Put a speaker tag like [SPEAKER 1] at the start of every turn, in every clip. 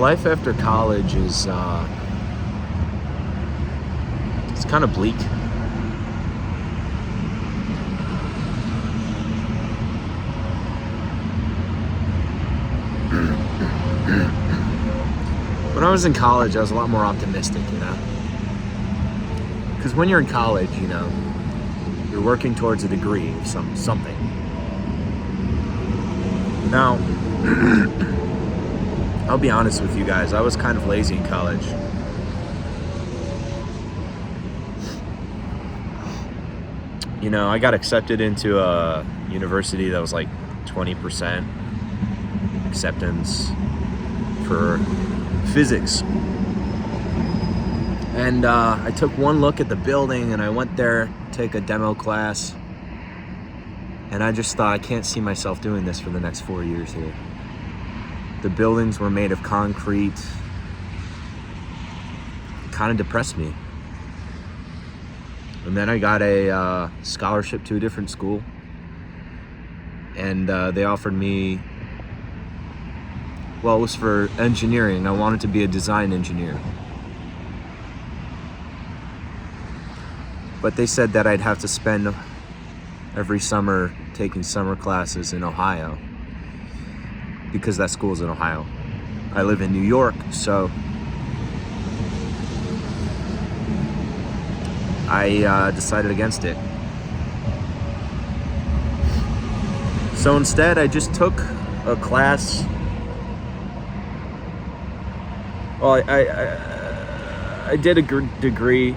[SPEAKER 1] life after college is it's kind of bleak. When I was in college, I was a lot more optimistic, because when you're in college, you're working towards a degree of something. Now, I'll be honest with you guys, I was kind of lazy in college. I got accepted into a university that was like 20% acceptance for physics. And I took one look at the building and I went there to take a demo class. And I just thought, I can't see myself doing this for the next 4 years here. The buildings were made of concrete. It kind of depressed me. And then I got a scholarship to a different school. And they offered me, it was for engineering. I wanted to be a design engineer. But they said that I'd have to spend every summer taking summer classes in Ohio, because that school's in Ohio. I live in New York, so I decided against it. So instead, I just took a class. Well, I did a degree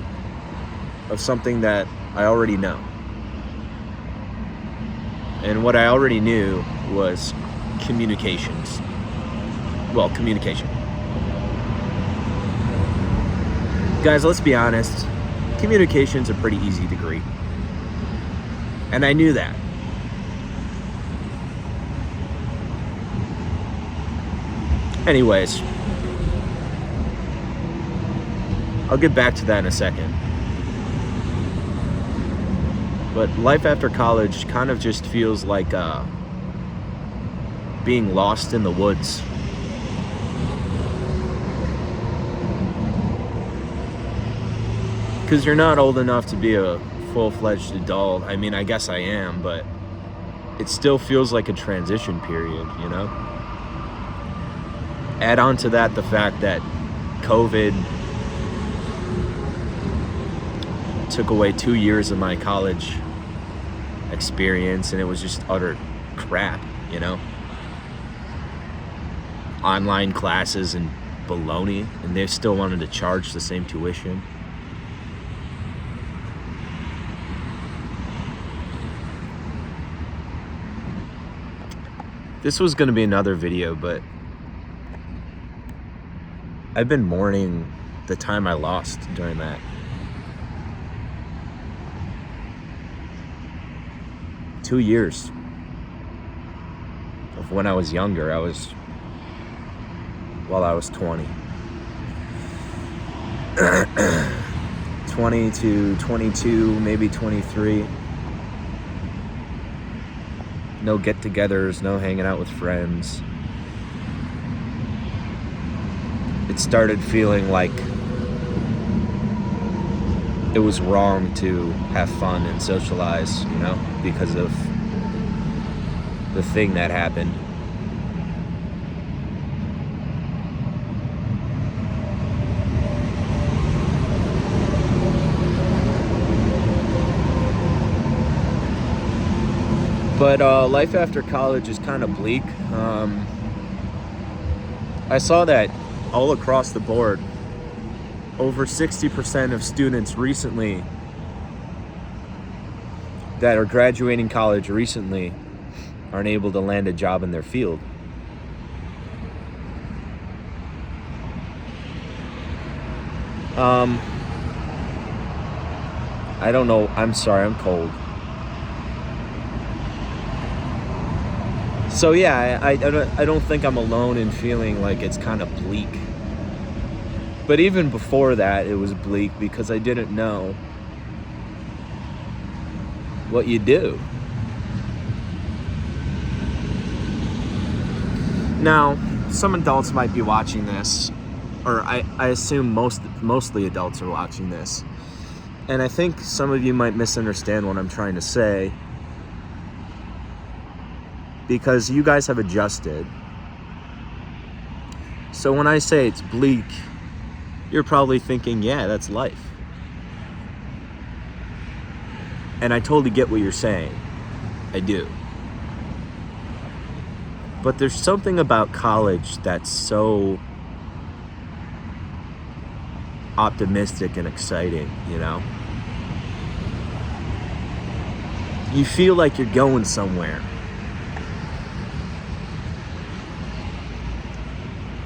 [SPEAKER 1] of something that I already know. And what I already knew was communications. Well, communication. Guys, let's be honest. Communication's a pretty easy degree. And I knew that. Anyways, I'll get back to that in a second. But life after college kind of just feels like being lost in the woods. Because you're not old enough to be a full-fledged adult. I mean, I guess I am, but it still feels like a transition period, Add on to that the fact that COVID took away 2 years of my college experience, and it was just utter crap, Online classes and baloney, and they still wanted to charge the same tuition. This was going to be another video, but I've been mourning the time I lost during that. Two years of when I was younger. I was 20. 20 to 22, maybe 23. No get-togethers, no hanging out with friends. It started feeling like it was wrong to have fun and socialize, because of the thing that happened. But life after college is kind of bleak. I saw that all across the board, over 60% of students recently that are graduating college recently aren't able to land a job in their field. I don't know. I'm sorry, I'm cold. So yeah, I don't think I'm alone in feeling like it's kind of bleak. But even before that, it was bleak because I didn't know what you do. Now, some adults might be watching this, or I assume mostly adults are watching this. And I think some of you might misunderstand what I'm trying to say, because you guys have adjusted. So when I say it's bleak, you're probably thinking, yeah, that's life. And I totally get what you're saying. I do. But there's something about college that's so optimistic and exciting, you know? You feel like you're going somewhere.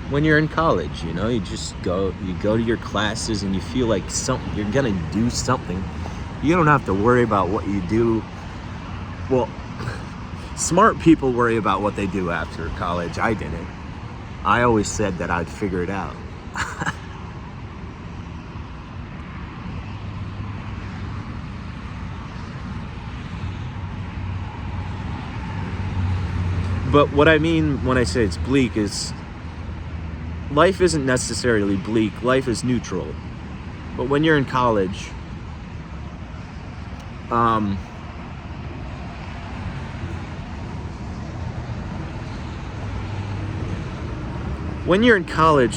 [SPEAKER 1] When you're in college, you know, you go to your classes and you feel like you're gonna do something. You don't have to worry about what you do. Well, smart people worry about what they do after college. I didn't. I always said that I'd figure it out. But what I mean when I say it's bleak is life isn't necessarily bleak. Life is neutral. But when you're in college,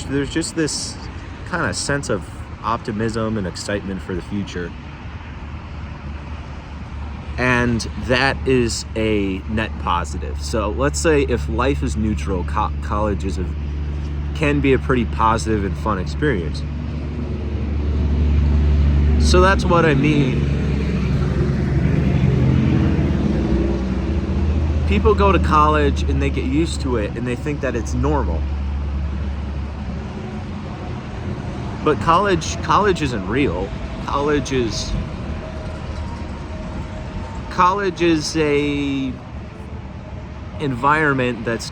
[SPEAKER 1] there's just this kind of sense of optimism and excitement for the future. And that is a net positive. So let's say if life is neutral, college can be a pretty positive and fun experience. So that's what I mean. People go to college and they get used to it and they think that it's normal. But college isn't real. College is a environment that's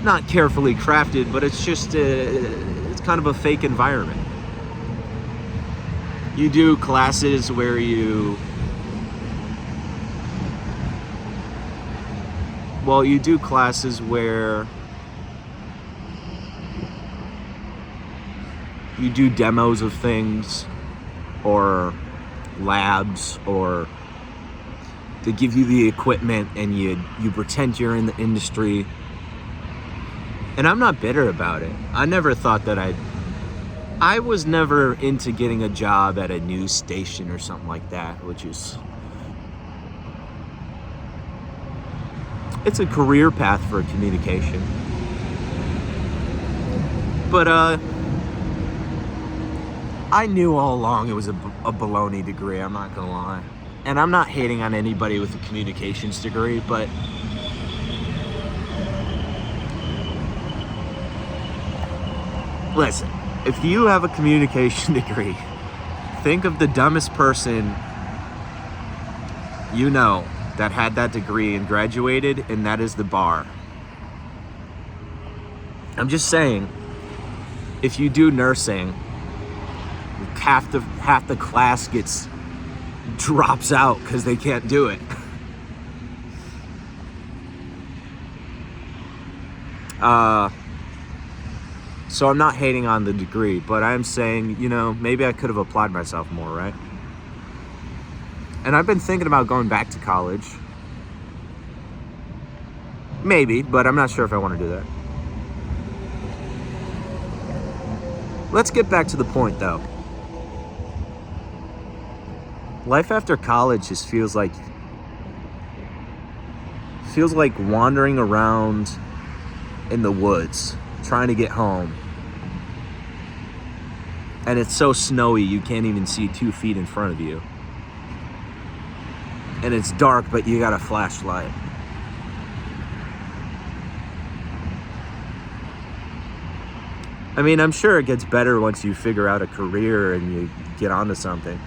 [SPEAKER 1] not carefully crafted, but it's just it's kind of a fake environment. You do classes where you do demos of things or labs, or they give you the equipment and you pretend you're in the industry. And I'm not bitter about it. I never thought that I was never into getting a job at a news station or something like that, which is, it's a career path for communication. But I knew all along it was a baloney degree, I'm not gonna lie. And I'm not hating on anybody with a communications degree, but listen, if you have a communication degree, think of the dumbest person you know that had that degree and graduated, and that is the bar. I'm just saying, if you do nursing, half the class drops out because they can't do it. So I'm not hating on the degree, but I'm saying, you know, maybe I could have applied myself more, right? And I've been thinking about going back to college. Maybe, but I'm not sure if I want to do that. Let's get back to the point, though. Life after college just feels like wandering around in the woods, trying to get home. And it's so snowy, you can't even see 2 feet in front of you. And it's dark, but you got a flashlight. I mean, I'm sure it gets better once you figure out a career and you get onto something.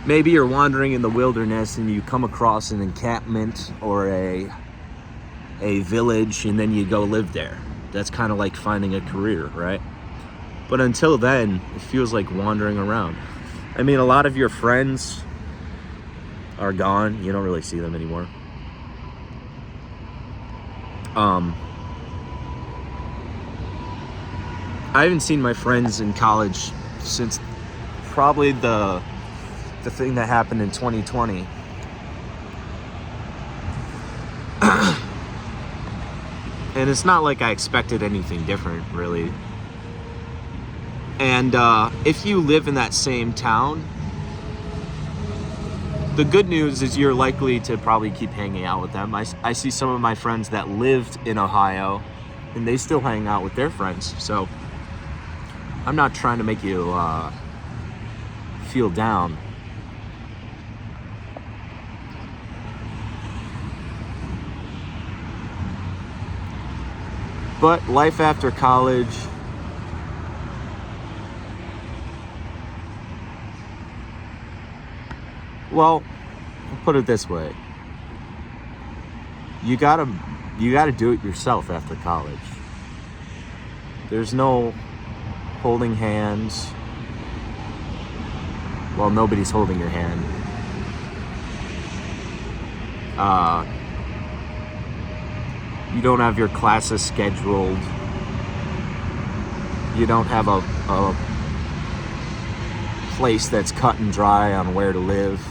[SPEAKER 1] Maybe you're wandering in the wilderness and you come across an encampment or a village, and then you go live there. That's kind of like finding a career, right? But until then, it feels like wandering around. I mean, a lot of your friends are gone. You don't really see them anymore. I haven't seen my friends in college since probably the thing that happened in 2020. And it's not like I expected anything different, really. And if you live in that same town, the good news is you're likely to probably keep hanging out with them. I see some of my friends that lived in Ohio, and they still hang out with their friends. So I'm not trying to make you feel down. But life after college, well, I'll put it this way. You gotta do it yourself after college. There's no holding hands. Well, nobody's holding your hand. You don't have your classes scheduled. You don't have a place that's cut and dry on where to live.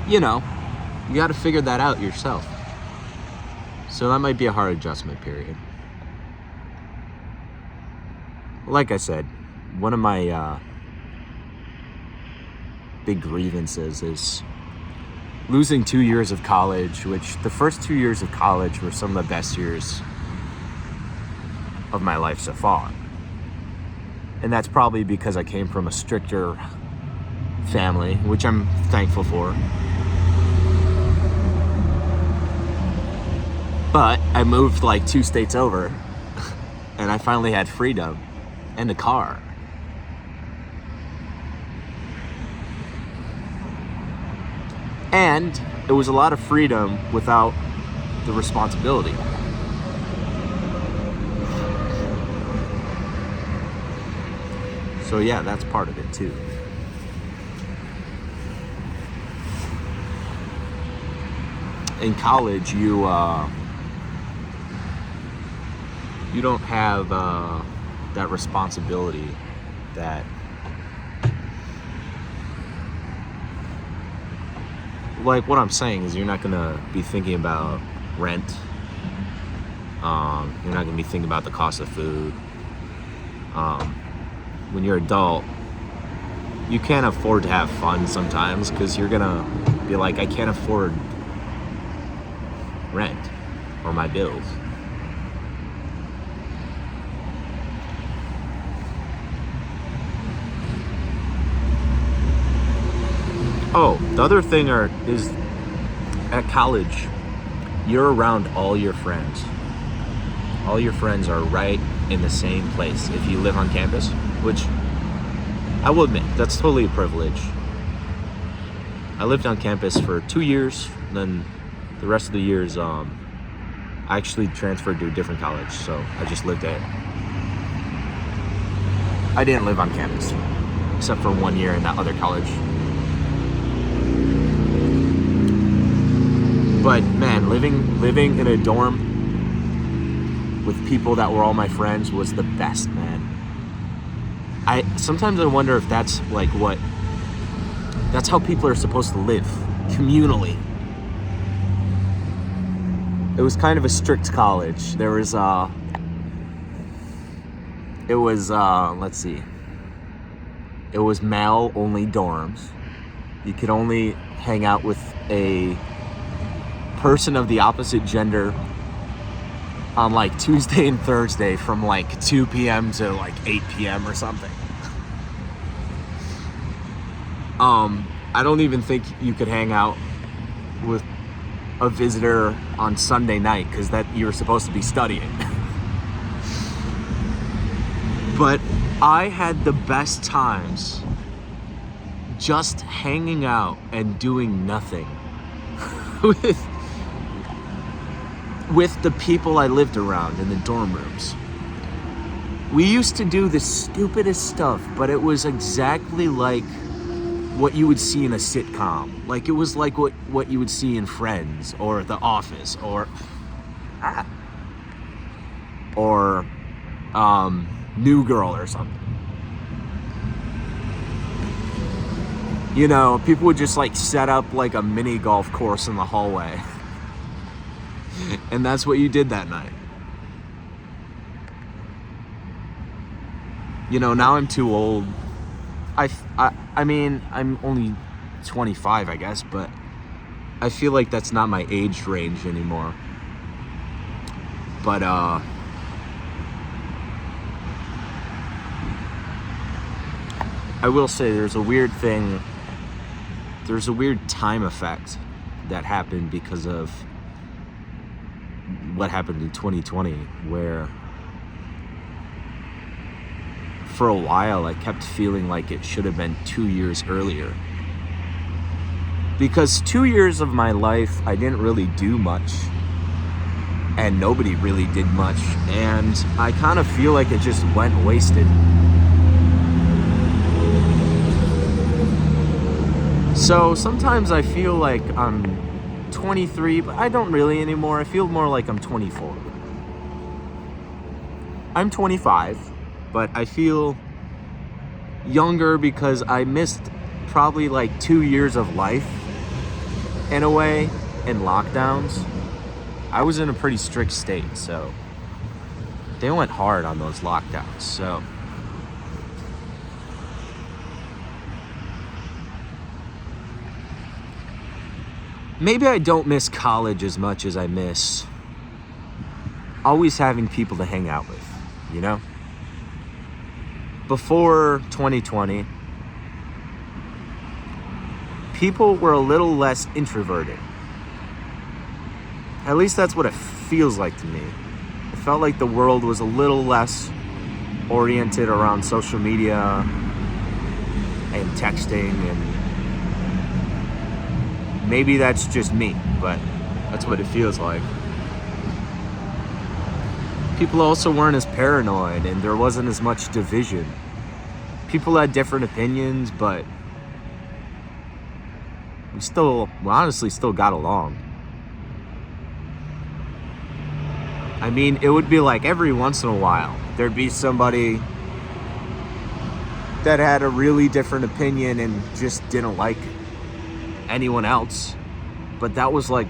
[SPEAKER 1] You know, you got to figure that out yourself. So that might be a hard adjustment period. Like I said, one of my big grievances is losing 2 years of college, which the first 2 years of college were some of the best years of my life so far. And that's probably because I came from a stricter family, which I'm thankful for. But I moved like 2 states over, and I finally had freedom and a car. And it was a lot of freedom without the responsibility. So yeah, that's part of it too. In college, you don't have that responsibility that, like, what I'm saying is you're not gonna be thinking about rent. You're not gonna be thinking about the cost of food. When you're an adult, you can't afford to have fun sometimes because you're gonna be like, I can't afford rent or my bills. Oh, the other thing is at college, you're around all your friends. All your friends are right in the same place if you live on campus, which I will admit, that's totally a privilege. I lived on campus for 2 years, then the rest of the years, I actually transferred to a different college, so I just lived there. I didn't live on campus, except for 1 year in that other college. But man, living in a dorm with people that were all my friends was the best, man. Sometimes I wonder if that's that's how people are supposed to live, communally. It was kind of a strict college. There was it was male only dorms. You could only hang out with a person of the opposite gender on like Tuesday and Thursday from like 2 p.m. to like 8 p.m. or something. I don't even think you could hang out with a visitor on Sunday night because that you're supposed to be studying. But I had the best times just hanging out and doing nothing with the people I lived around in the dorm rooms. We used to do the stupidest stuff, but it was exactly like what you would see in a sitcom. Like, it was like what you would see in Friends or The Office or New Girl or something. You know, people would just like set up like a mini golf course in the hallway. And that's what you did that night. You know, now I'm too old. I mean, I'm only 25, I guess, but I feel like that's not my age range anymore. But, I will say there's a weird time effect that happened because of what happened in 2020, where for a while I kept feeling like it should have been 2 years earlier. Because 2 years of my life, I didn't really do much, and nobody really did much, and I kind of feel like it just went wasted. So sometimes I feel like I'm 23, but I don't really anymore. I feel more like I'm 24. I'm 25, but I feel younger because I missed probably like 2 years of life in a way, in lockdowns. I was in a pretty strict state, so they went hard on those lockdowns. So maybe I don't miss college as much as I miss always having people to hang out with, you know? Before 2020, people were a little less introverted. At least that's what it feels like to me. It felt like the world was a little less oriented around social media and texting, and maybe that's just me, but that's what it feels like. People also weren't as paranoid, and there wasn't as much division. People had different opinions, but we honestly still got along. I mean, it would be like every once in a while, there'd be somebody that had a really different opinion and just didn't like anyone else. But that was like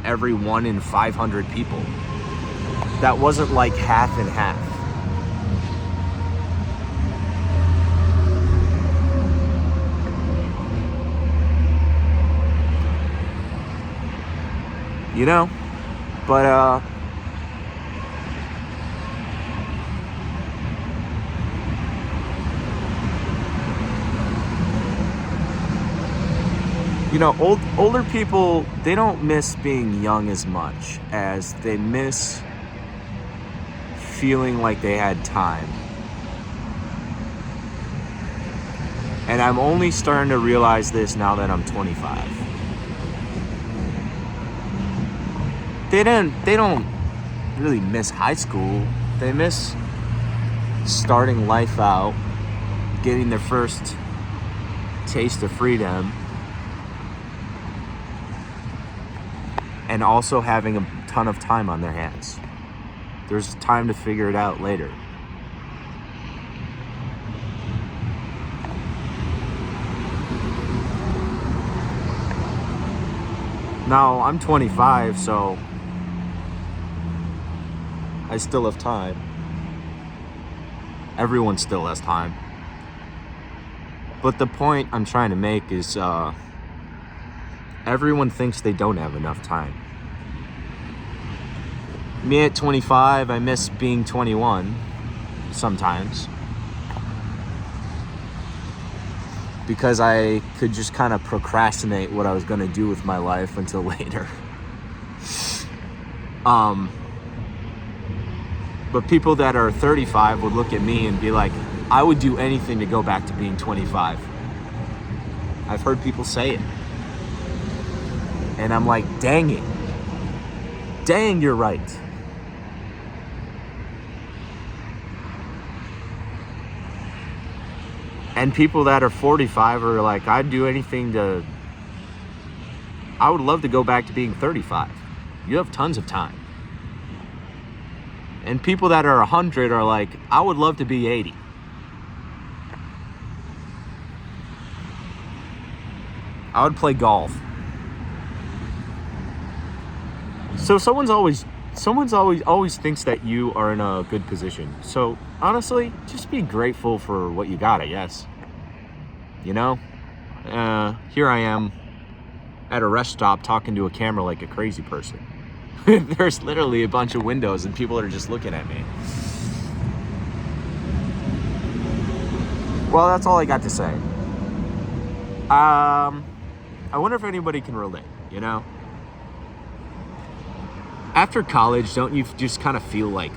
[SPEAKER 1] every 1 in 500 people. That wasn't like half and half. You know? But, you know, older people, they don't miss being young as much as they miss feeling like they had time. And I'm only starting to realize this now that I'm 25. They don't really miss high school. They miss starting life out, getting their first taste of freedom, and also having a ton of time on their hands. There's time to figure it out later. Now, I'm 25, so I still have time. Everyone still has time. But the point I'm trying to make is everyone thinks they don't have enough time. Me at 25, I miss being 21 sometimes, because I could just kind of procrastinate what I was going to do with my life until later. But people that are 35 would look at me and be like, I would do anything to go back to being 25. I've heard people say it. And I'm like, dang it. Dang, you're right. And people that are 45 are like, I would love to go back to being 35. You have tons of time. And people that are 100 are like, I would love to be 80. I would play golf. So someone's always thinks that you are in a good position. So honestly, just be grateful for what you got, I guess. You know? Here I am at a rest stop talking to a camera like a crazy person. There's literally a bunch of windows and people are just looking at me. Well, that's all I got to say. I wonder if anybody can relate, you know? After college, don't you just kind of feel like